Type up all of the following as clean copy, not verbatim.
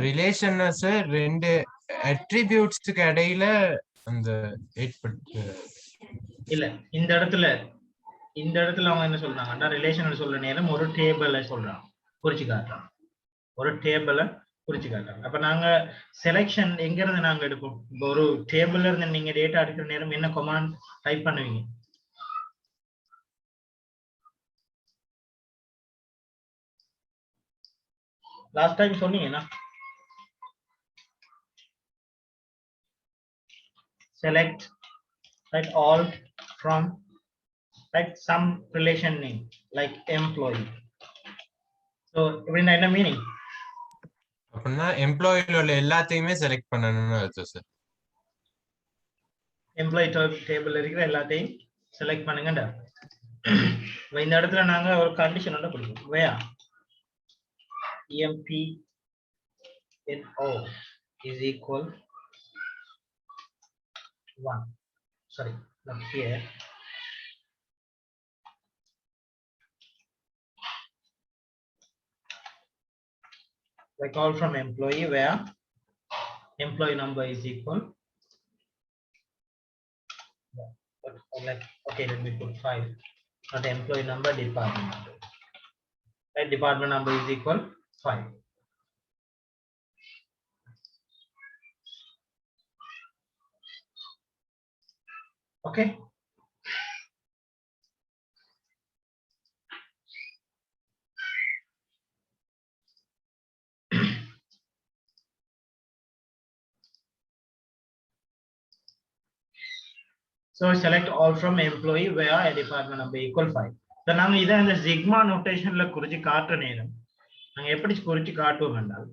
Relation sir ரெண்டு அட்ரிபியூட்ஸ்க்கு இடையில அந்த ஏற்பட்டு இல்ல இந்த இடத்துல அவங்க என்ன சொல்றாங்கன்னா ரிலேஷன் சொல்ற நேரம் ஒரு டேபிள சொல்றாங்க, குறிச்சு காட்டுறாங்க, ஒரு டேபிள குறிச்சு காட்டுறாங்க. அப்ப நாங்க செலெக்ஷன் எங்க இருந்து நாங்க எடுப்போம்? ஒரு டேபிள்ல இருந்து நீங்க டேட்டா எடுக்கிற நேரம் என்ன கமாண்ட் டைப் பண்ணுவீங்க? லாஸ்ட் டைம் சொன்னீங்கன்னா select, right, all from, like, some relation name like employee. So இப்படின்னா என்ன மீனிங்? அப்படின்னா எம்ப்ளாயில உள்ள எல்லாத்தையுமே செலக்ட் பண்ணணும்னு அர்த்தம் சார். எம்ப்ளாயி டேபிள் இருக்கிற எல்லாத்தையும் செலக்ட் பண்ணுங்கடா. இந்த இடத்துல நாங்க ஒரு கண்டிஷன் வந்து கொடுப்போம். where empno is equal 1. Sorry, not here. Like all from employee where employee number is equal, but like, okay, let me put 5. Not employee number, department number. Right, department number is equal 5. Okay. So select all from employee where a department number equal 5. So நாங்க இத இந்த sigma notationல குறிச்சு காட்டுற நேரம் நாங்க எப்படி குறிச்சு காட்டுவோம் என்றால்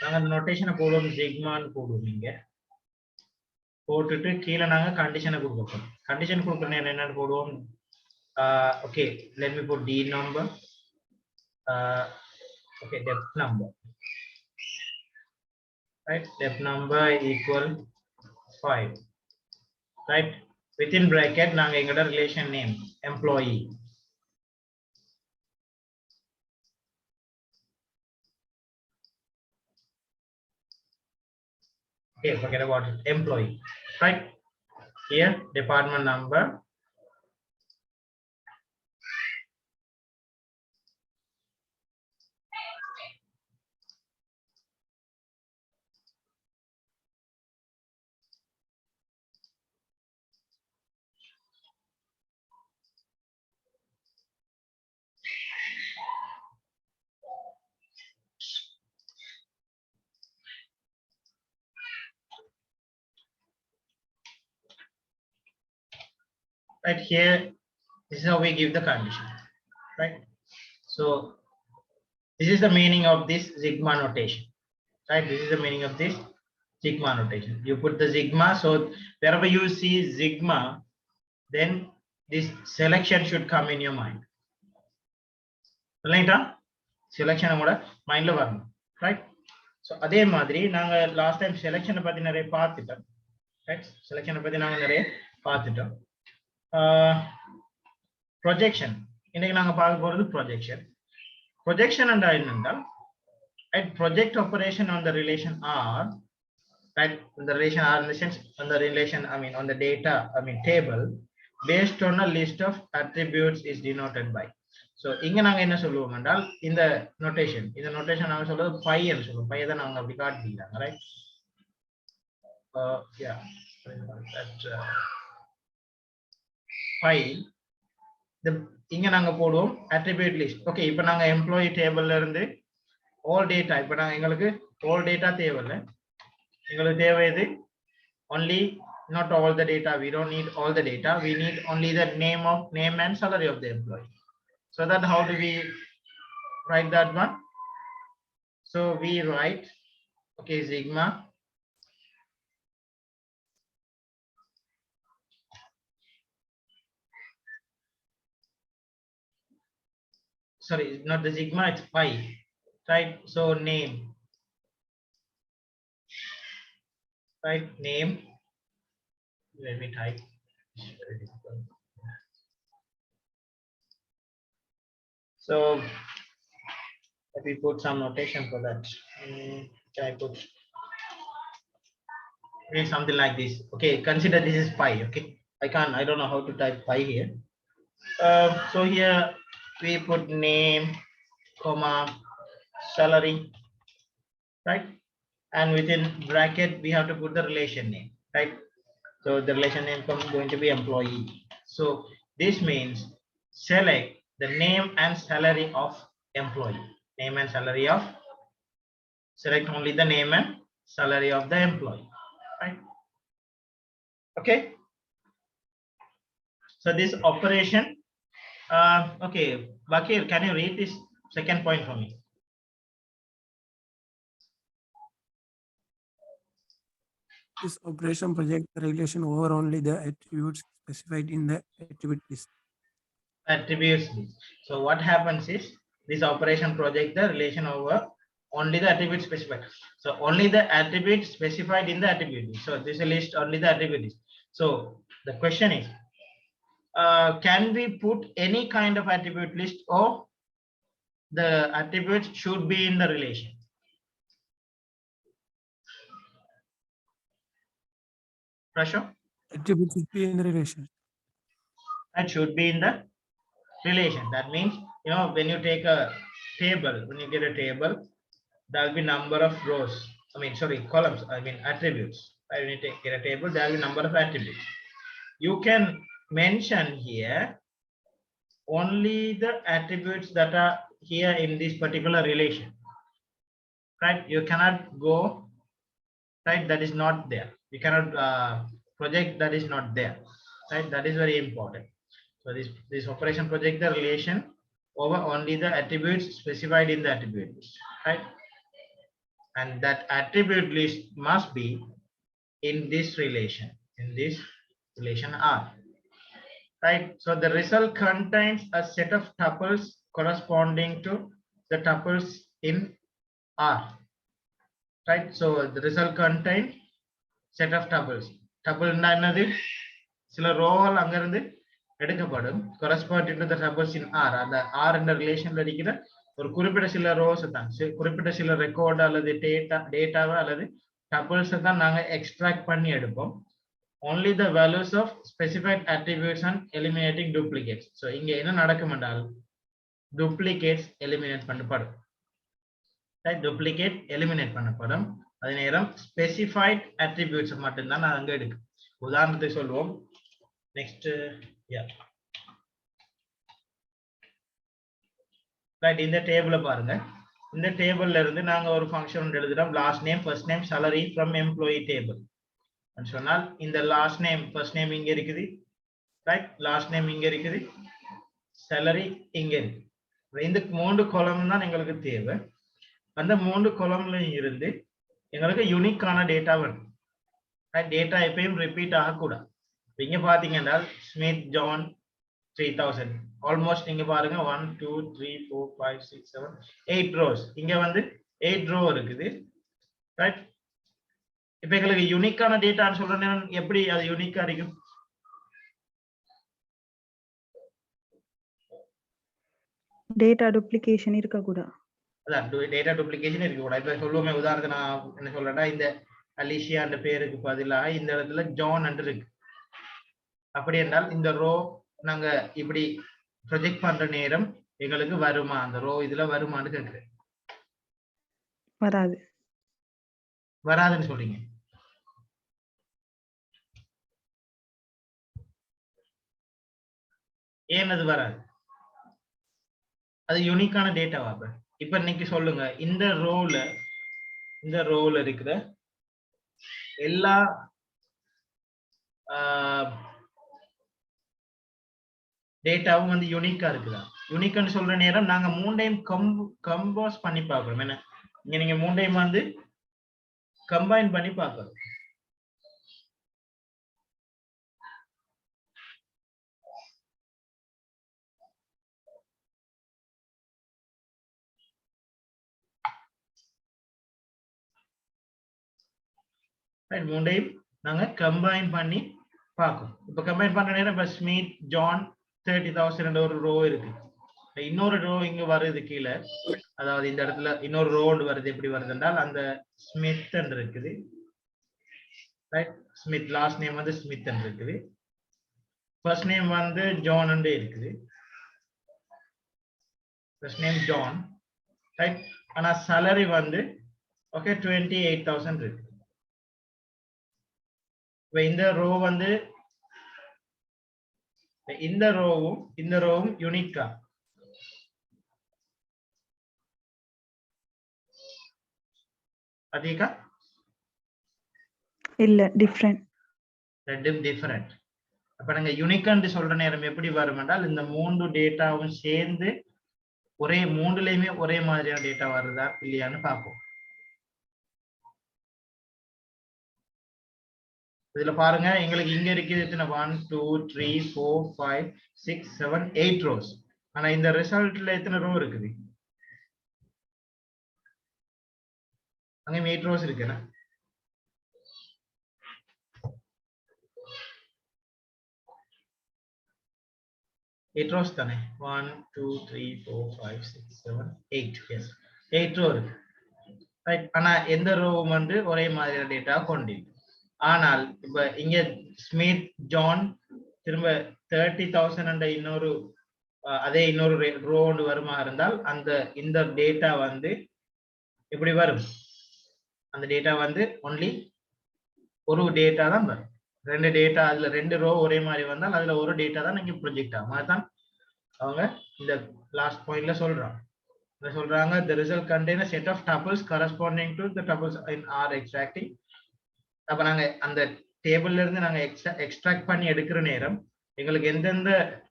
நாங்க அந்த நோட்டேஷனை போடுவோம், சிக்மான்னு போடுவோம். இங்க போட்டுட்டு கீழே நாங்க கண்டிஷனை கொடுப்போம். கண்டிஷன் கொடுக்குற நேரம் என்னன்னு போடுவோம்? Okay, let me put d number, okay, depth number, right, depth number equal 5, right, within bracket நாங்க எங்கட relation name employee. Okay, forget about it. Employee, right? Here, department number. Right here, this is how we give the condition, right? So this is the meaning of this sigma notation, right? This is the meaning of this sigma notation. You put the sigma, so wherever you see sigma, then this selection should come in your mind. Right? Selection நம்மோட மைண்ட்ல வரணும், right? So அதே மாதிரி நாங்க last time செலக்ஷனை பத்தி நிறைய பார்த்துட்டோம், right? செலக்ஷனை பத்தி நாங்க நிறைய பார்த்துட்டோம். ப்ரொஜெக்ஷன் இன்னைக்கு நாங்க பார்க்க போறது ப்ரொஜெக்ஷன். ப்ரொஜெக்ஷன் என்றால் என்னென்றால், right, project operation on the relation R, right, the relation R in the sense on the relation, I mean on the data, I mean table based on a list of attributes is denoted by. So இங்க நாங்க என்ன சொல்லுவோம் என்றால், இந்த notation நாங்க சொல்றது phi ன்னு சொல்லுவோம். phi தான் நாங்க அப்படி காட்டிட்டாங்க, right? Yeah, that phi இங்க நாங்க போடுவோம் attribute list. Okay, இப்போ நாங்க எம்ப்ளாயி டேபிள்ல இருந்து all data, இப்போ நாங்க எங்களுக்கு all data தேவையில்லை, எங்களுக்கு தேவை இது only, not all the data. We don't need all the data, we need only the name and salary of the employee. So that how do we write that one? So we write, okay, sigma sorry, not the sigma, it's pi, right? So name, right, name, let me type, it's very difficult. So Let me put some notation for that. Can I put something like this? Okay, consider this is pi. Okay, I don't know how to type pi here. So here we put name, comma, salary, right? And within bracket we have to put the relation name, right? So the relation name is going to be employee. So this means select the name and salary of employee. Name and salary of, select only the name and salary of the employee, right? Okay. So this operation, okay, Bakir, can you read this second point for me? This operation projects the relation over only the attributes specified in the attribute list. Attributes list. So what happens is this operation project the relation over only the attribute specified. So only the attribute specified in the attribute list. So this list only the attribute list. So the question is, can we put any kind of attribute list or the attributes should be in the relation? Prashant? Attribute should be in the relation. That should be in the relation. That means, you know, when you take a table, when you get a table, there will be number of rows. I mean, sorry, columns. I mean, attributes. When you get a table, there will be number of attributes. You can mention here only the attributes that are here in this particular relation, right? You cannot go, right? That is not there. You cannot project that is not there, right? That is very important. So this operation project the relation over only the attributes specified in the attribute list, right? And that attribute list must be in this relation R, right? So the result contains a set of tuples corresponding to the tuples in R, right? So the result contains set of tuples. Tuple என்னது சில Rowell அங்க இருந்து எடுக்கப்படும் corresponding to the tuples in R. அந்த R என்ற ரிலேஷன்ல இருக்கிற ஒரு குறிப்பிட்ட சில ரோஸ் தான், குறிப்பிட்ட சில ரெக்கார்ட் அல்லது டேட்டாவை அல்லது tuples தான் நாங்க எக்ஸ்ட்ராக்ட் பண்ணி எடுப்போம். Only the values of specified attributes and eliminating duplicates. So இங்க என்ன நடக்கும் என்றால் duplicates eliminate பண்ணப்படும், right? Duplicate eliminate பண்ணப்படும். அதே நேரம் specified attributes மட்டும் தான் நான் அங்க எடுக்கும். உதாரணத்தை சொல்வோம். Next, yeah. Right, இந்த டேபிள பாருங்க. இந்த டேபிள்ல இருந்து நாங்க ஒரு ஃபங்க்ஷன் எழுதுறோம், last name, first name, salary from employee table. ன்னு சொன்னால் இந்த last name, first name இங்க இருக்குது, right? Last name இங்க இருக்குது, salary இங்க இருக்கு. இந்த மூணு காலம் தான் எங்களுக்கு தேவை. அந்த மூணு காலம்ல இருந்து எங்களுக்கு யூனிக்கான டேட்டா வேணும். டேட்டா எப்பயும் ரிப்பீட் ஆகக்கூடாது. இங்க பாத்தீங்கன்னா ஸ்மித் ஜான் 3000 ஆல்மோஸ்ட் நீங்க பாருங்க 1 2 3 4 5 6 7 8 ரோஸ். இங்க வந்து 8 ரோ இருக்குது, ரைட்? இப்ப எங்களுக்கு யூனிக்கான டேட்டான்னு சொல்றேன், எப்படி அது யூனிக்கா இருக்கும்? டேட்டா டூப்ளிகேஷன் இருக்க கூடாது. அதான் டேட்டா டூப்ளிகேஷன் இருக்க கூடாது. இப்ப சொல்லுவோமே, உதாரணத்துக்கு நான் என்ன சொல்றேன்னா, இந்த அலிஷியா என்ற பேருக்கு பதிலாக இந்த இடத்துல ஜான் என்று இருக்கு. அப்படி என்றால் இந்த ரோ நாங்க இப்படி ப்ரொஜெக்ட் பண்ற நேரம் எங்களுக்கு வருமா, அந்த ரோ இதுல வருமானு கேக்குறேன். வராது. வராதுன்னு சொல்றீங்க. ஏன் அது வராது? அது யூனிக்கான டேட்டாவா? இப்ப இன்னைக்கு சொல்லுங்க, இந்த ரோல இருக்கிற எல்லா டேட்டாவும் வந்து யூனிக்கா இருக்குதா? யூனிக்னு சொல்ற நேரம் நாங்க 3 டைம் கம்போஸ் பண்ணி பார்க்கறோம். என்ன இங்க நீங்க 3 டைம் வந்து கம்பைன் பண்ணி பார்க்கறோம். ரைட், 3 டைம் நாங்க கம்பைன் பண்ணி பார்க்கணும். இப்ப கம்பைன் பண்ற நேரம் இப்ப ஸ்மித் ஜான் 30,000 ஒரு ரோ இருக்கு. இன்னொரு ரோ இங்க வருது கீழே, அதாவது இந்த இடத்துல இன்னொரு ரோடு வருது. எப்படி வருது என்றால் அந்த ஸ்மித் இருக்குது, ரைட்? ஸ்மித் லாஸ்ட் நேம் வந்து ஸ்மித் இருக்குது, ஃபர்ஸ்ட் நேம் வந்து ஜான் இருக்குது, ஃபர்ஸ்ட் நேம் ஜான், ரைட்? ஆனா salary வந்து ஓகே 28,000 இருக்கு. இந்த ரோ வந்து இந்த ரோவும் யூனிக்கா அதிகா இல்ல டிஃபரெண்ட். ரெண்டும் டிஃபரெண்ட். அப்ப நாங்க யூனிக்னு சொல்ற நேரம் எப்படி வரும் என்றால் இந்த 3 டேட்டாவும் சேர்ந்து ஒரே 3லயுமே ஒரே மாதிரியான டேட்டா வருதா இல்லையான்னு பார்ப்போம். இதுல பாருங்க, எங்களுக்கு இங்க இருக்குது எத்தனை 1 2 3 4 5 6 7 8 ரோஸ். ஆனா இந்த ரிசல்ட்ல எத்தனை ரோ இருக்குது? அங்க 8 ரோஸ் இருக்குன்னா 8 rows தானே? 1 2 3 4 5 6 7 8. எஸ், 8 ரோ இருக்கு, ரைட்? ஆனா எந்த ரோவும் வந்து ஒரே மாதிரியான டேட்டா கொண்டிருக்கு. ஆனால் இப்ப இங்க ஸ்மித் ஜான் திரும்ப 30,000 என்ற இன்னொரு அதே இன்னொரு ரோ ஒன்று வருமா இருந்தால் இந்த டேட்டா வந்து எப்படி வரும்? அந்த டேட்டா வந்து ஒன்லி ஒரு டேட்டா தான் வரும். 2 டேட்டா, அதுல 2 ரோ ஒரே மாதிரி வந்தால் அதுல ஒரு டேட்டா தான் நீங்க ப்ரொஜெக்ட் ஆகும். அதுதான் அவங்க இந்த லாஸ்ட் பாயிண்ட்ல சொல்றாங்க. the result contain a set of tuples corresponding to the tuples in R extracting. அப்ப நாங்க அந்த டேபிள்ல இருந்து நாங்க எக்ஸ்ட்ராக்ட் பண்ணி எடுக்கிற நேரம் எங்களுக்கு எந்தெந்த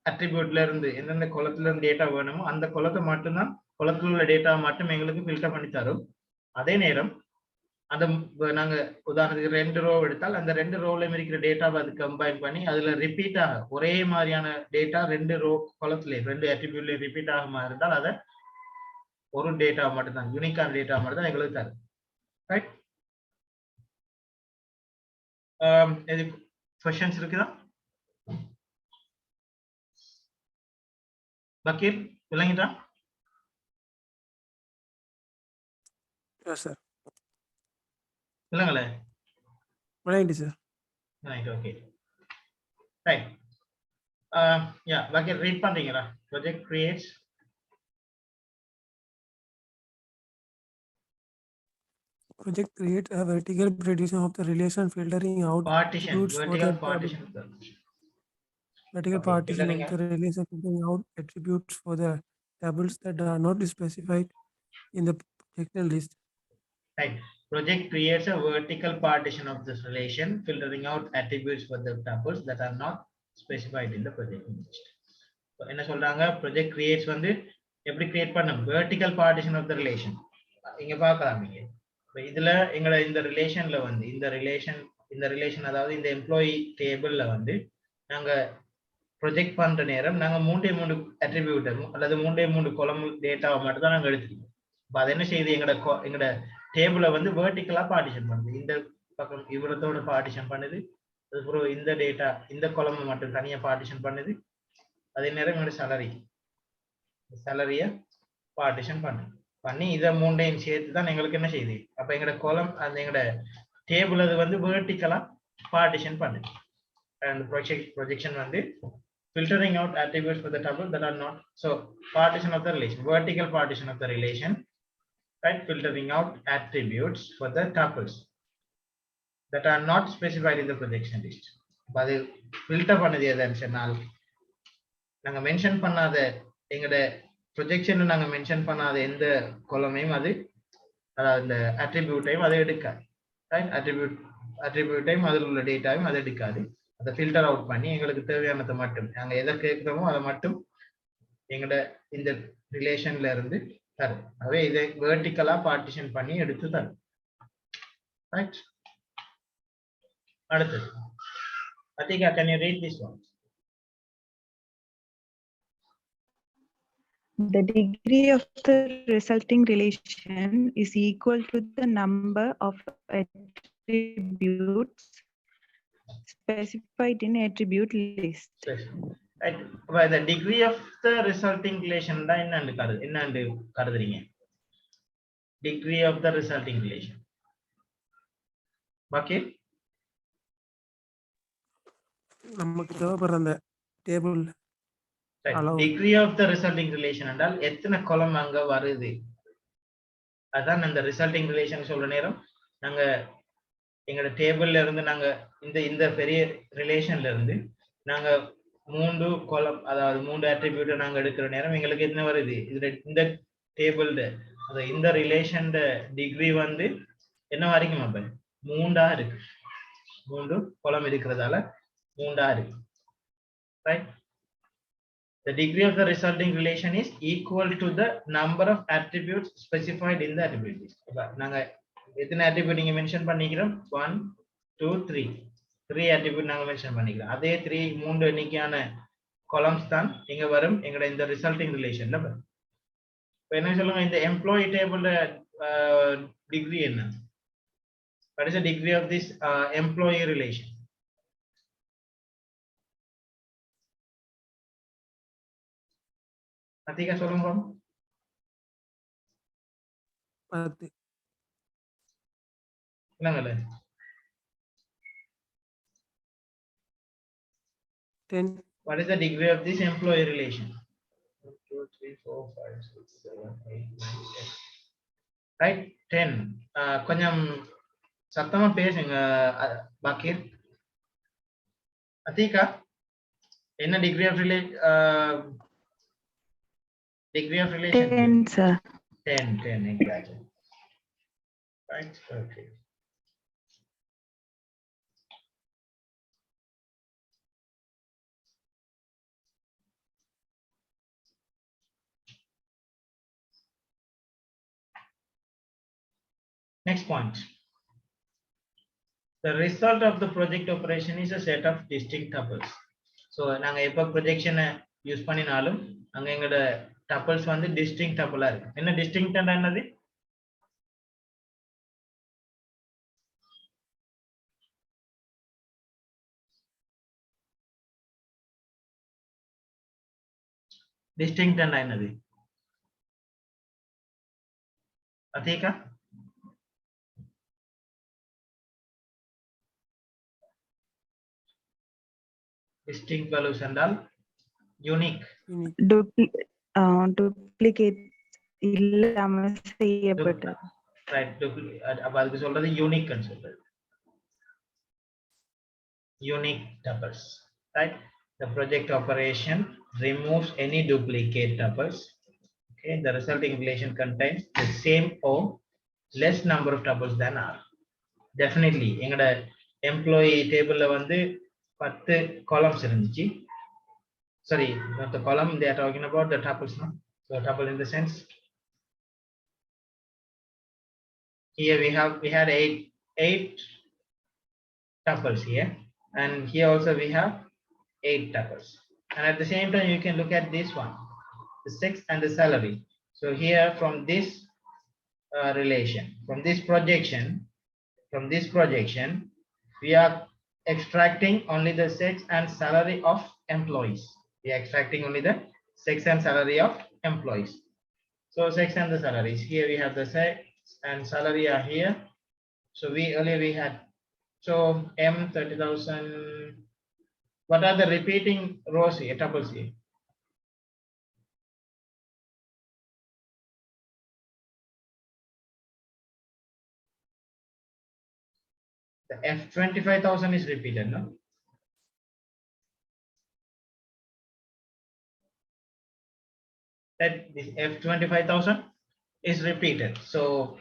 அட்ரிபியூட்ல இருந்து எந்தெந்த குளத்துல இருந்து டேட்டா வேணுமோ அந்த குளத்தை மட்டும்தான், குளத்துல உள்ள டேட்டா மட்டும் எங்களுக்கு ஃபில்டர் பண்ணி தரும். அதே நேரம் அந்த நாங்க உதாரணத்துக்கு 2 ரோ எடுத்தால் அந்த 2 ரோல இருக்கிற டேட்டாவை அது கம்பைன் பண்ணி அதுல ரிப்பீட் ஆக ஒரே மாதிரியான டேட்டா 2 ரோ குளத்துல 2 அட்ரிபியூட்ல ரிப்பீட் ஆகுமா இருந்தால் அதை ஒரு டேட்டா மட்டும் தான், யூனிக்கான டேட்டா மட்டும் தான் எங்களுக்கு தரும், ரைட்? இது क्वेश्चंस இருக்குதா? பக்கீர் விளங்கிட்டா? Yes sir. இல்லங்களே விளங்கிட்டு sir. Right, okay, right. Yeah Fakir read பண்றீங்களா? Project creates Project creates a vertical partition of the relation filtering out partition, attributes for vertical the partition. vertical Okay, partition filtering of the relation filtering out attributes for the tables that are not specified in the projection list. Right. Project creates a vertical partition of this relation, filtering out attributes for the tuples that are not specified in the project list. So, என்ன சொல்றாங்க? Project creates வந்து எப்படி create பண்ணும்? Vertical partition of the relation. இங்க பார்க்கலாம் நீங்க. இதுல எங்களை இந்த ரிலேஷன்ல வந்து இந்த ரிலேஷன் அதாவது இந்த எம்ப்ளாயி டேபிள்ல வந்து நாங்க ப்ரொஜெக்ட் பண்ற நேரம் நாங்க 3 அட்ரிபியூட் அல்லது 3 காலம் டேட்டாவை மட்டும் தான் நாங்க எடுத்துக்கோம். அப்ப அது என்ன செய்யுது? எங்கட டேபிளை வந்து வெர்டிக்கலா பார்ட்டிஷன் பண்ணுது. இந்த பக்கம் இவரத்தோட பார்ட்டிஷன் பண்ணுது, அதுக்கப்புறம் இந்த டேட்டா இந்த காலம் மட்டும் தனியா பார்ட்டிஷன் பண்ணுது. அதே நேரம் எங்களோட சேலரிய பார்ட்டிஷன் பண்ணி இதை 3ஐயும் சேர்த்து தான் எங்களுக்கு என்ன செய்யுது? அப்ப எங்கட காலம் அந்த எங்கட டேபிள் அது வந்து வெர்டிக்கலா பார்ட்டிஷன் பண்ணுது. And projection வந்து filtering out attributes for the tuple that are not, so partition of the relation, vertical partition of the relation, right? Filtering out attributes for the tuples that are not specified in the projection list. But filter பண்ணது எதுன்னு சொன்னால் நாங்க mention பண்ணாத எங்கட ப்ரொஜெக்ஷன்ல நாங்க mention பண்ணாத எந்த காலமையும் அது அதாவது இந்த அட்ரிபியூட்டையும் அதை எடுக்காது, ரைட்? அட்ரிபியூட்டையும் அதில் உள்ள டேட்டாவையும் அதை எடுக்காது. அதை ஃபில்டர் அவுட் பண்ணி எங்களுக்கு தேவையானதை மட்டும் நாங்க எதை கேட்கிறோமோ அதை மட்டும் எங்கட இந்த ரிலேஷன்ல இருந்து தரும். அவே இதை வெர்டிக்கலா பார்ட்டிஷன் பண்ணி எடுத்து தரும், ரைட்? அடுத்தது Atika, can you read this one? The degree of the resulting relation is equal to the number of attributes specified in attribute list. right? By the degree of the resulting relation தான் என்னன்னு கருதுறீங்க? Degree of the resulting relation. பாக்கி நமக்கு தேவைப்படுற அந்த table அளவு. degree of the resulting relation என்றால் எத்தனை column அங்க வருது, அதான் அந்த resulting relation சொல்ற நேரம் நாங்க எங்களோட டேபிள்ல இருந்து நாங்க இந்த பெரிய ரிலேஷன்ல இருந்து நாங்க 3 column, அதாவது 3 attribute நாங்க எடுக்கிற நேரம் எங்களுக்கு என்ன வருது, இதுல இந்த டேபிள்ல அத இந்த ரிலேஷன்ல டிகிரி வந்து என்ன வரைக்கும் அப்ப 3ஆ இருக்கு. 3 column இருக்கிறதால 3ஆ இருக்கு. Right? The degree of the resulting relation is equal to the number of attributes specified in the attribute list. நாங்க எத்தனை attribute நீங்க மென்ஷன் பண்ணிக்கிறோம்? 1 2 3 3 attribute நாங்க மென்ஷன் பண்ணிக்கிறோம். அதே 3 எண்ணிக்கையான columns தான் இங்க வரும் எங்கட இந்த resulting relationல வரும். இப்போ என்ன சொல்லுங்க, இந்த employee table degree என்ன? What is the degree of this employee relation? Atika சொல்லுங்க. 10. என்னங்கல? 10. What is the degree of this employee relation? 1 2 3 4 5 6 7 8 9 10. Right? 10. கொஞ்சம் சத்தமா பேசுங்க பாக்கீர். அத்திகா என்ன degree of relation? Degree of relation? 10, sir. 10 exactly. Right? Okay. Next point. The result of the project operation is a set of distinct tuples. So நாங்க எப்ப projection use பண்ணினாலும் அங்க எங்கட tuples வந்து distinct tuple இருக்கு. என்ன distinct னா என்னது? Distinct னா என்னது? அத்திகா distinct values என்றால் unique. Duplicate இல்லாம செய்யப்பட்டது. Right, அப்ப அதுக்கு சொல்றது unique ன்னு சொல்றது. Unique tuples. Right? The project operation removes any duplicate tuples. Okay, the resulting relation contains the same or less number of tuples than R. Definitely எங்கட employee tableல வந்து 10 columns இருந்துச்சு. Sorry, not the column, they are talking about the tuples, no? So tuple in the sense here we had eight tuples here, and here also we have 8 tuples. And at the same time you can look at this one, the 6 and the salary. So here from this relation, from this projection we are extracting only the sex and salary of employees. We are extracting only the sex and salary of employees. So sex and the salaries, here we have the sex and salary are here. So earlier we had, so M 30,000. What are the repeating rows here, tuples here? The F 25,000 is repeated, no? That this F 25,000 is repeated. So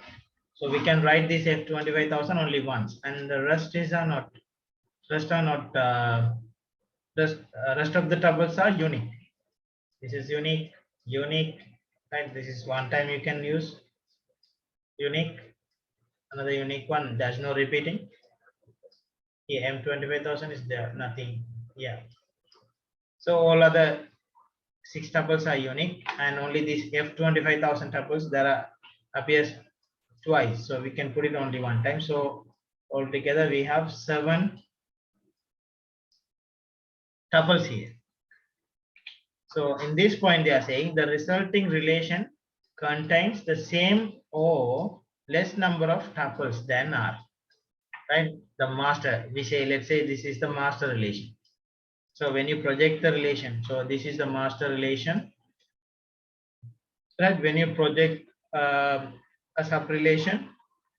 we can write this F 25,000 only once, and the rest of the tuples are unique. This is unique, right? This is one time you can use unique, another unique one, there's no repeating. Here M 25,000 is there, nothing. Yeah. So all other 6 tuples are unique, and only these F 25,000 tuples there appears twice, so we can put it only one time. So altogether we have 7 tuples here. So in this point, they are saying the resulting relation contains the same or less number of tuples than R. Right? The master, we say, let's say this is the master relation. So when you project the relation, so this is the master relation. Right? When you project a sub relation,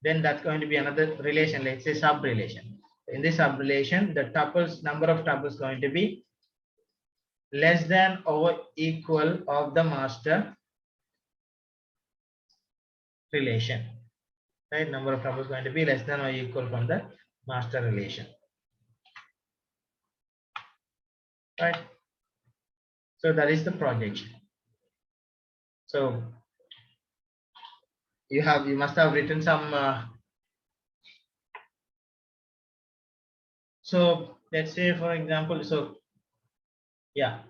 then that's going to be another relation, let's say sub relation. In this sub relation, the tuples, number of tuples going to be less than or equal of the master relation. Right? Number of tuples going to be less than or equal from the master relation. Right? So that is the projection. So you must have written some so let's say for example, so yeah,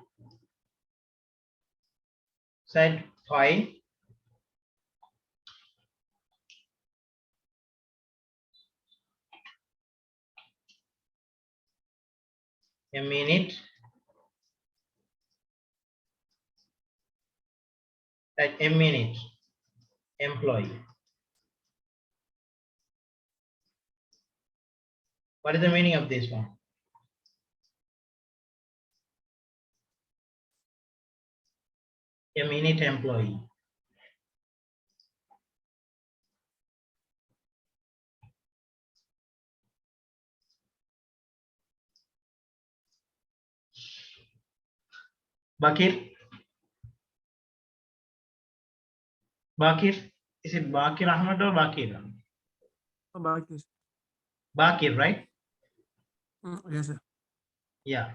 side 5, a minute, like a minute employee. What is the meaning of this one? A minute employee. Bakir? Bakir? Is it Bakir Ahmed or Bakir? Bakir. Bakir, right? Yes, sir. Yeah.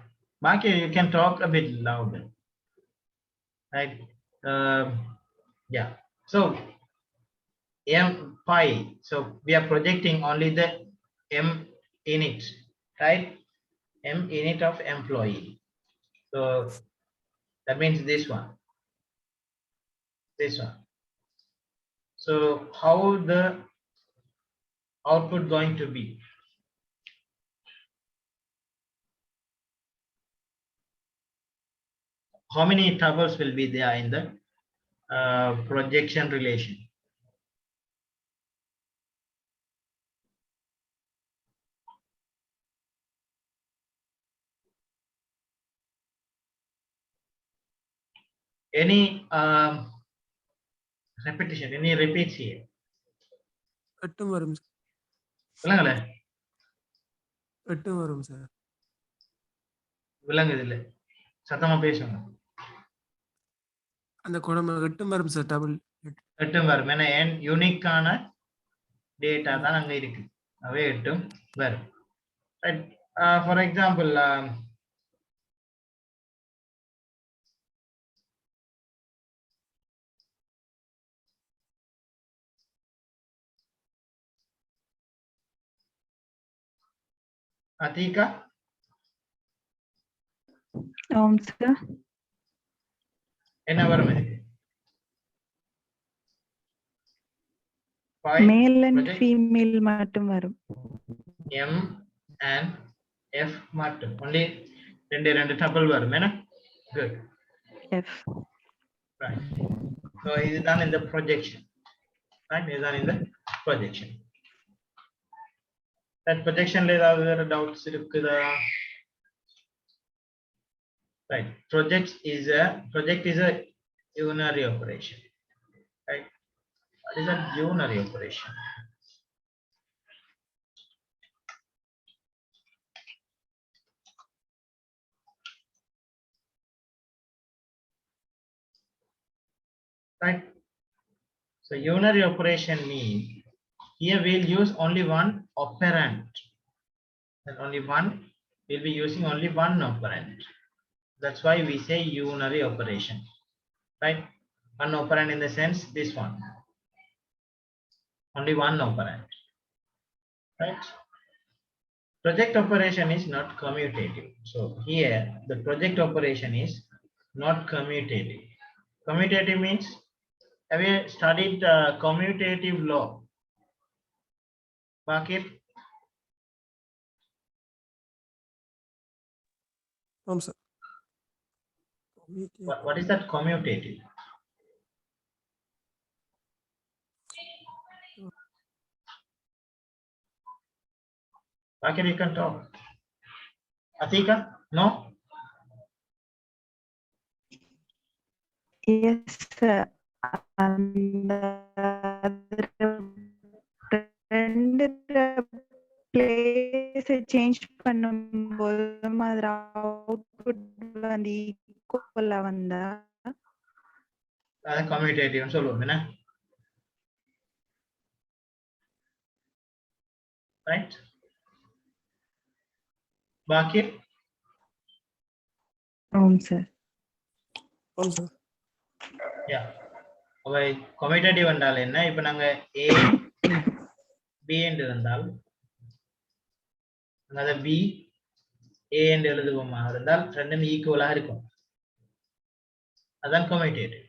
Bakir, you can talk a bit louder. Right? Yeah. So M pi. So we are projecting only the M init, right? M init of employee. So that means this one. This one. So how the output going to be? How many tuples will be there in the projection relation? Any repetition, any repeats here? எட்டும் வரும் sir. விளங்கல எட்டும் வரும் sir. விளங்குது இல்ல சத்தமா பேசுங்க. அந்த குணம் எட்டும் வரும் சார் டபுள். எட்டும் வரும் ஏன்னா யூனிக்கான டேட்டா தான் அங்க இருக்கு, அவே எட்டும் வரும். For example Atika? Sir. என்ன வரும் இதுக்கு? Male and female மட்டும் வரும். M and F மட்டும். Only ரெண்டு tuple வரும் என்ன? Good. F. Right. So இதுதான் இந்த projection. Right? இதுதான் இந்த projection. That projection ஏதாவது வேற doubts இருக்குதா? Right. Project is a unary operation. Right. What is a unary operation? Right. So unary operation means here we'll use only one operand. And only one, we'll be using only one operand. That's why we say unary operation. Right? One operand in the sense this one. Only one operand. Right? Project operation is not commutative. So here the project operation is not commutative. Commutative means, have you studied commutative law? Bakir? ஆமாம் sir. What is that commutative? Bakir, you can talk. Atika, no? Yes, sir. Place change பண்ணும்போது மாதிரி output வந்து ஈக்குவலா வந்தா அது commutative சொல்லுவோம் என்ன? Right? Bakir? sir. Also, Yeah. அவை commutative என்றால் என்ன? இப்போ நாங்க A B என்று இருந்தால் அத B A என்று எழுதுவோமா இருந்தால் ரெண்டும் ஈக்குவலா இருக்கும். அதான் commutative.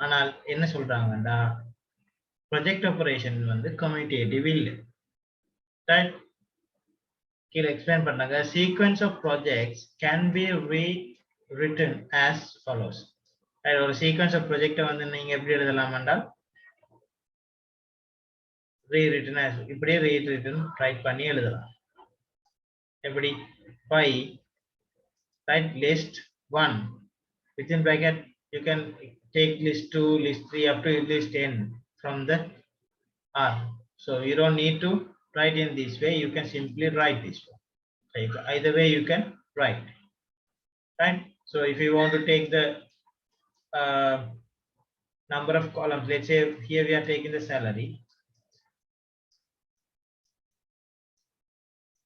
ஆனால் என்ன சொல்றாங்கன்னா ப்ரொஜெக்ட் ஆபரேஷன் வந்து commutative இல்லை. Right? கீழ எக்ஸ்பிளைன் பண்ணாங்க sequence of projects can be rewritten as follows. ஒரு sequence of project வந்து நீங்க எப்படி எழுதலாம் என்றால் rewritten as இப்படியே rewritten ரைட் பண்ணி எழுதலாம். எப்படி by right list 1 within bracket you can take list 2 list 3 up to list n from the R. So you don't need to write in this way, you can simply write this way. Either way you can write, right? So if you want to take the number of columns, let's say here we are taking the salary,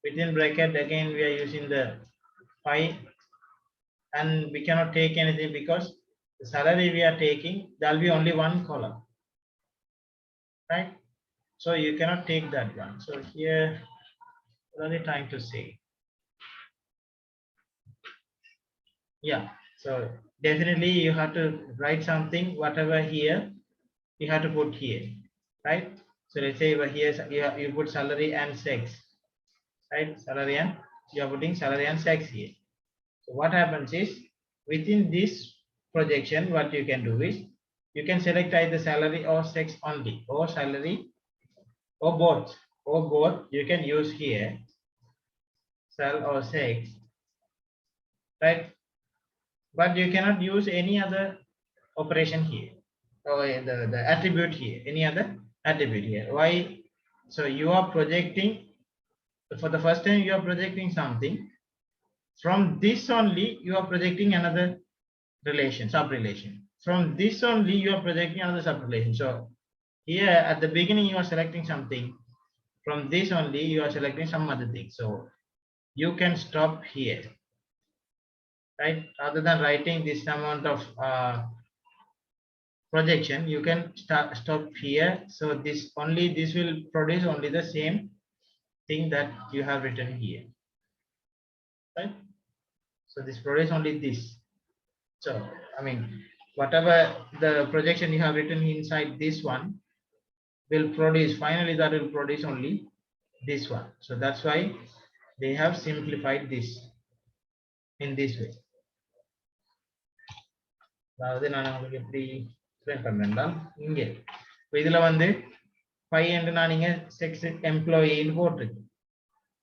within bracket again we are using the pi, and we cannot take anything because the salary we are taking there will be only one column, right? So you cannot take that one. So here what are they trying to say? Yeah, so definitely you have to write something, whatever here you have to put here, right? So let's say over here you put salary and sex, right? Salary and you are putting salary and sex here. So what happens is within this projection what you can do is you can select either salary or sex only, or salary or both you can use here, sal or sex, right? But you cannot use any other operation here, or the attribute here, any other attribute here. Why? So you are projecting, for the first time you are projecting something. From this only you are projecting another relation, sub-relation. From this only you are projecting another sub-relation. So here at the beginning you are selecting something. From this only you are selecting some other thing. So you can stop here, right? Rather than writing this amount of projection, you can stop here. So this will produce only the same thing that you have written here, right? So this produce only this. So I mean whatever the projection you have written inside this one will produce, finally that will produce only this one. So that's why they have simplified this in this way. அதாவது நான் உங்களுக்கு எப்படி explain பண்றேன்னா இங்க இதுல வந்து 5 என்று நான் இங்க செக்ஸ் எம்ப்ளாயின்னு போட்டிருக்கேன்,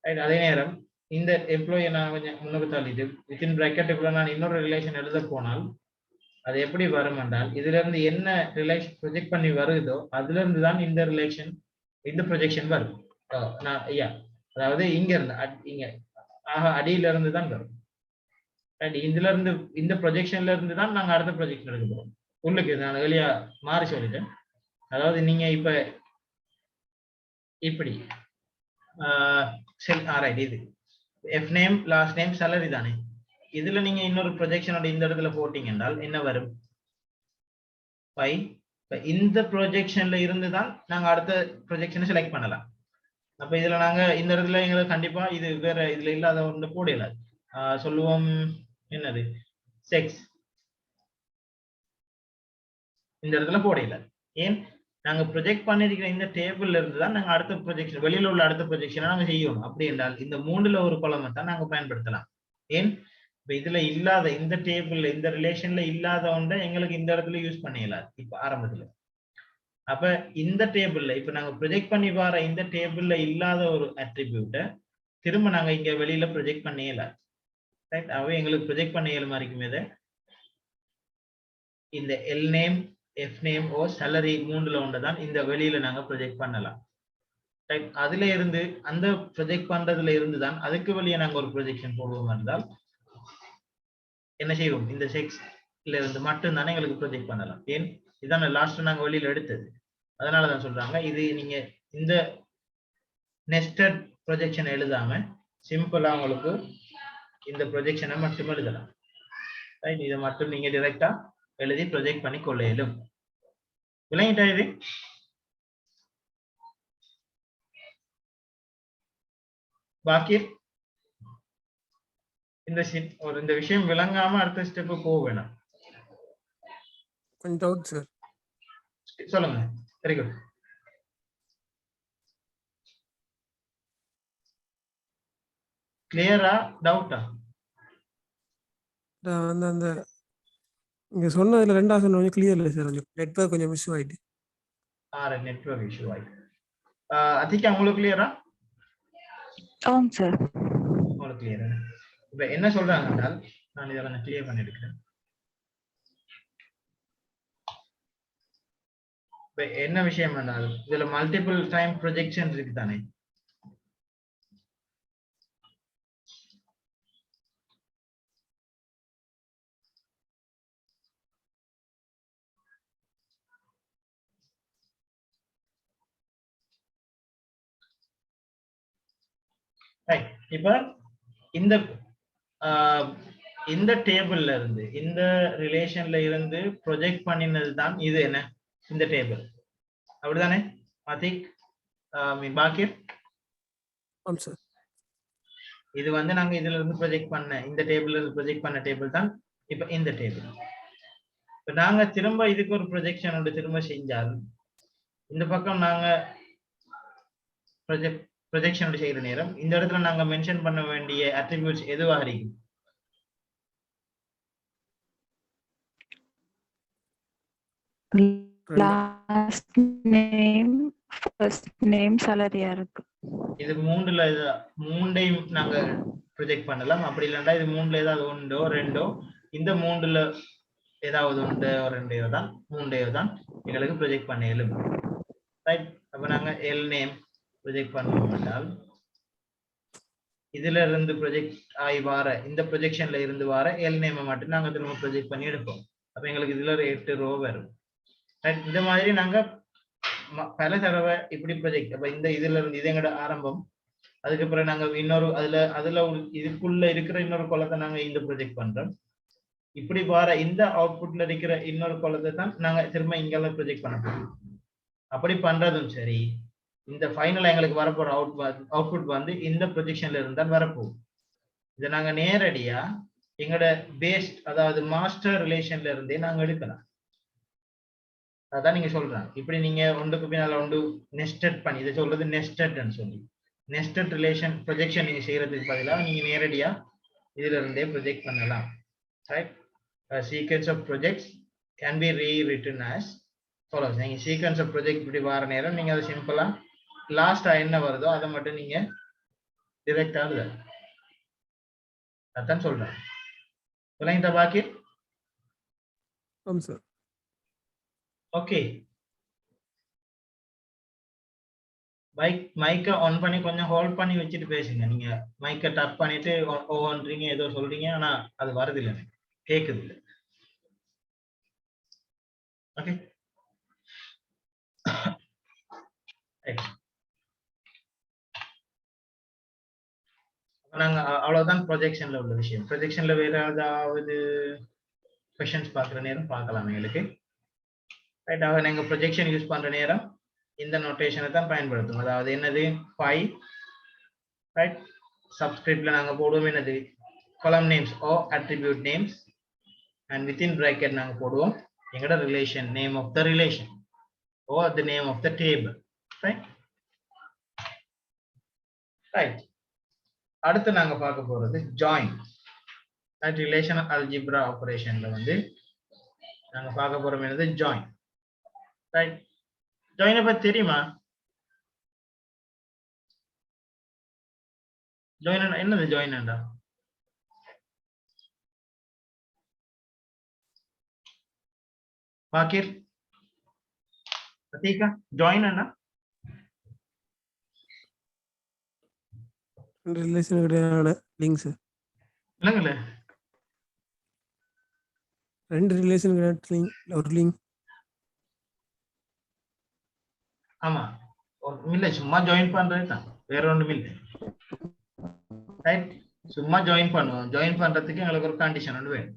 ரைட்? அதே நேரம் இந்த எம்ப்ளாயை நான் கொஞ்சம் முன்னுக்கு தள்ளிட்டு வித்தின் பிராக்கெட்டுக்குள்ள நான் இன்னொரு ரிலேஷன் எழுத போனால் அது எப்படி வரும் என்றால் இதுல இருந்து என்ன ரிலேஷன் ப்ரொஜெக்ட் பண்ணி வருதோ அதுல இருந்து தான் இந்த ரிலேஷன் இந்த ப்ரொஜெக்ஷன் வரும். நான் ஐயா அதாவது இங்க இருந்து இங்க அடியில இருந்து தான் வரும், ரைட்? இதுல இருந்து இந்த ப்ரொஜெக்ஷன்ல இருந்து தான் நாங்க அடுத்த ப்ரொஜெக்ஷன் எடுக்க போறோம். உங்களுக்கு நான் வெளியா மாறி சொல்லிட்டேன். அதாவது நீங்க இப்ப இப்படி ரைட், இது F name last name salary தானே, இதுல நீங்க இன்னொரு ப்ரொஜெக்ஷனோட இந்த இடத்துல போட்டீங்க என்றால் என்ன வரும்? இந்த ப்ரொஜெக்ஷன்ல இருந்து தான் நாங்க அடுத்த ப்ரொஜெக்ஷனை செலக்ட் பண்ணலாம். அப்ப இதுல நாங்க இந்த இடத்துல எங்களுக்கு கண்டிப்பா இது வேற இதுல இல்லாத ஒன்று போடல. சொல்லுவோம் என்னது செக்ஸ், இந்த இடத்துல போடல. ஏன்? நாங்க ப்ரொஜெக்ட் பண்ணிருக்கிற இந்த டேபிள்ல இருந்து தான் நாங்க அடுத்த ப்ரொஜெக்ஷன், வெளியில உள்ள அடுத்த ப்ரொஜெக்ஷனை நாங்க செய்யணும். அப்படி என்றால் இந்த மூணுல ஒரு காலமை தான் நாங்க பயன்படுத்தலாம். ஏன்? இதுல இல்லாத இந்த டேபிள்ல இந்த ரிலேஷன்ல இல்லாத ஒன்றை எங்களுக்கு இந்த இடத்துல யூஸ் பண்ணிடலாம் இப்ப ஆரம்பத்துல. அப்ப இந்த டேபிள்ல இப்ப நாங்க ப்ரொஜெக்ட் பண்ணி வர இந்த டேபிள்ல இல்லாத ஒரு அட்ரிபியூட்டை திரும்ப நாங்க இங்க வெளியில ப்ரொஜெக்ட் பண்ணிடல. ரைட்? அவை எங்களுக்கு ப்ரொஜெக்ட் பண்ண இயலுமா இருக்கும். இதை இந்த எல் நேம், எஃப் நேம் ஓ salary மூணுல ஒன்றுதான் இந்த வெளியில நாங்க ப்ரொஜெக்ட் பண்ணலாம். ரைட்? அதுல இருந்து அந்த ப்ரொஜெக்ட் பண்றதுல இருந்து தான் அதுக்கு வெளியே நாங்க ஒரு ப்ரொஜெக்ஷன் போடுவோம் என்றால் என்ன செய்வோம்? இந்த செக்ஸ்ல இருந்து மட்டும் தானே எங்களுக்கு ப்ரொஜெக்ட் பண்ணலாம். ஏன்? இதான் லாஸ்ட் நாங்க வெளியில எடுத்தது. அதனாலதான் சொல்றாங்க இது நீங்க இந்த நெஸ்டட் ப்ரொஜெக்ஷன் எழுதாம சிம்பிளா உங்களுக்கு இந்த ப்ரொஜெக்ஷனை மட்டும் எழுதலாம். ரைட்? இதை மட்டும் நீங்க டைரக்டா எழுதி ப்ரொஜெக்ட் பண்ணி கொள்ள இயலும். விளங்கிட்டா இது? பாக்கி இந்த விஷயம் விளங்காம அடுத்த ஸ்டெப் போக வேணாம். கொஞ்சம் டவுட் சார். சொல்லுங்க. Very good. கிளியரா? டவுட்டா? வந்து அந்த நீங்க சொன்னதுல ரெண்டாவது சொன்ன கொஞ்சம் கிளியர் இல்லை சார். கொஞ்சம் நெட்வொர்க் கொஞ்சம் மிஸ் ஆயிட்டு. நெட்வொர்க் இஷ்யூ ஆயிட்டு. அதிகா உங்களுக்கு கிளியரா? ஆமாம் சார். உங்களுக்கு கிளியரா? இப்ப என்ன சொல்றாங்க என்றால் நான் இதை கொஞ்சம் கிளியர் பண்ணி எடுக்கிறேன். இப்ப என்ன விஷயம் என்றால் இதுல மல்டிபிள் டைம் ப்ரொஜெக்ஷன் இருக்கு தானே. இப்ப இந்த இந்த டேபிள்ல இருந்து இந்த ரிலேஷன்ல இருந்து ப்ரொஜெக்ட் பண்ணினது தான் இது என்ன இந்த டேபிள். அப்படிதானே அதிக்? பாக்கிர்? ஆமாம் சார். இது வந்து நாங்க இதுல இருந்து ப்ரொஜெக்ட் பண்ண இந்த டேபிள்ல இருந்து ப்ரொஜெக்ட் பண்ண டேபிள் தான் இப்ப இந்த டேபிள். இப்ப நாங்க திரும்ப இதுக்கு ஒரு ப்ரொஜெக்ஷன் திரும்ப செஞ்சால் இந்த பக்கம் நாங்க ப்ரொஜெக்ஷன் செய்யற நேரம் இந்த இடத்துல நாங்க மென்ஷன் பண்ண வேண்டிய அட்ரிபியூட்ஸ் எதுவா இருக்கும்? லாஸ்ட் நேம், ஃபர்ஸ்ட் நேம், salary-ஆ இருக்கு. இது மூண்டையும் நாங்க ப்ரொஜெக்ட் பண்ணலாம். அப்படி இல்லைன்னா இது மூணுல ஏதாவது ஒன்றோ ரெண்டோ, இந்த மூணுல ஏதாவது ஒன்று ரெண்டையோ தான் மூண்டையோ தான் எங்களுக்கு ப்ரொஜெக்ட் பண்ண இயலும். ரைட்? அப்ப நாங்க எல் நேம் ப்ரொஜெக்ட் பண்ணுவோம் என்றால் இதுல இருந்து ப்ரொஜெக்ட் ஆகி வார இந்த ப்ரொஜெக்ஷன்ல இருந்து வார எல் நேமை மட்டும் நாங்க திரும்ப ப்ரொஜெக்ட் பண்ணி எடுப்போம். அப்ப எங்களுக்கு இதுல ஒரு 8 ரோ வரும். இந்த மாதிரி நாங்க பல தடவை இப்படி ப்ரொஜெக்ட். அப்ப இந்த இதுல இருந்து இது எங்கட ஆரம்பம். அதுக்கப்புறம் நாங்க இன்னொரு அதுல ஒரு இதுக்குள்ள இருக்கிற இன்னொரு கொலத்தை நாங்க இந்த ப்ரொஜெக்ட் பண்றோம். இப்படி வார இந்த அவுட்புட்ல இருக்கிற இன்னொரு கொலத்தை தான் நாங்க திரும்ப இங்கெல்லாம் ப்ரொஜெக்ட் பண்ண போறோம். அப்படி பண்றதும் சரி. இந்த ஃபைனல் எங்களுக்கு வரப்போற அவுட்புட் வந்து இந்த ப்ரொஜெக்ஷன்ல இருந்தால் வரப்போகும். இதை நாங்க நேரடியா எங்களோட பேஸ் அதாவது மாஸ்டர் ரிலேஷன்ல இருந்தே நாங்க எடுக்கலாம். அதான் நீங்க சொல்றாங்க. இப்படி நீங்க ஒன்றுக்கு பின்னால ஒன்று நெஸ்டட் பண்ணி இதை சொல்றது நெஸ்டட்னு சொல்லி நெஸ்டட் ரிலேஷன் ப்ரொஜெக்ஷன் நீங்க செய்யறதுக்கு பதிலாக நீங்க நேரடியா இதுல இருந்தே ப்ரொஜெக்ட் பண்ணலாம். Right? Sequence of projects can be rewritten as follows. நீங்க சீக்வென்ஸ் ஆஃப் ப்ரொஜெக்ட் இப்படி வர நேரம் நீங்க அதை சிம்பிளா லாஸ்டா என்ன வருதோ அதை மட்டும் நீங்க டிரெக்டா அதான் சொல்றேன். விளங்கிட்டா பாக்கி? ஆமாம் சார். ஓகே. மைக்கை ஆன் பண்ணி கொஞ்சம் ஹோல்ட் பண்ணி வச்சுட்டு பேசுங்க. நீங்க மைக்கை டப் பண்ணிட்டு ஓன்றீங்க ஏதோ சொல்றீங்க, ஆனா அது வருது இல்லை, கேக்குது இல்லை. ஓகே. நாங்க அவ்வளவுதான் ப்ரொஜெக்ஷன்ல உள்ள விஷயம். ப்ரொஜெக்ஷன்ல வேற ஏதாவது கொஸ்டின்ஸ் பார்க்குற நேரம் பார்க்கலாம் எங்களுக்கு. ரைட்? ஆக நீங்க ப்ரொஜெக்ஷன் யூஸ் பண்ற நேரம் இந்த நோட்டேஷனை தான் பயன்படுத்தும். அதாவது என்னது 5 ரைட்? சப்ஸ்கிரிப்ட்ல நாங்க போடுவோம் என்னது column names or attribute names and within bracket நாங்க போடுவோம் எங்கட relation name of the relation or the name of the table. Right? Right. அடுத்து நாங்க பார்க்க போறது join. that relational algebra operationல வந்து நாங்க பார்க்க போறோம் என்னது join. Right? Join பத்தி தெரியுமா? Join என்னது join என்றா? பாக்கிர் அத்தீகா join என்ன? ரிலேஷன் கிடையாது லிங்க்ஸ். இல்லங்கல ரெண்டு ரிலேஷன் கிடையாது லிங்க் ஒரு லிங்க். ஆமா இல்ல சும்மா ஜாயின் பண்றது தான் வேற ஒண்ணும் இல்லை. ரைட் சும்மா ஜாயின் பண்ணுவோம். ஜாயின் பண்றதுக்கு எங்களுக்கு ஒரு கண்டிஷன் ஒன்று வேணும்.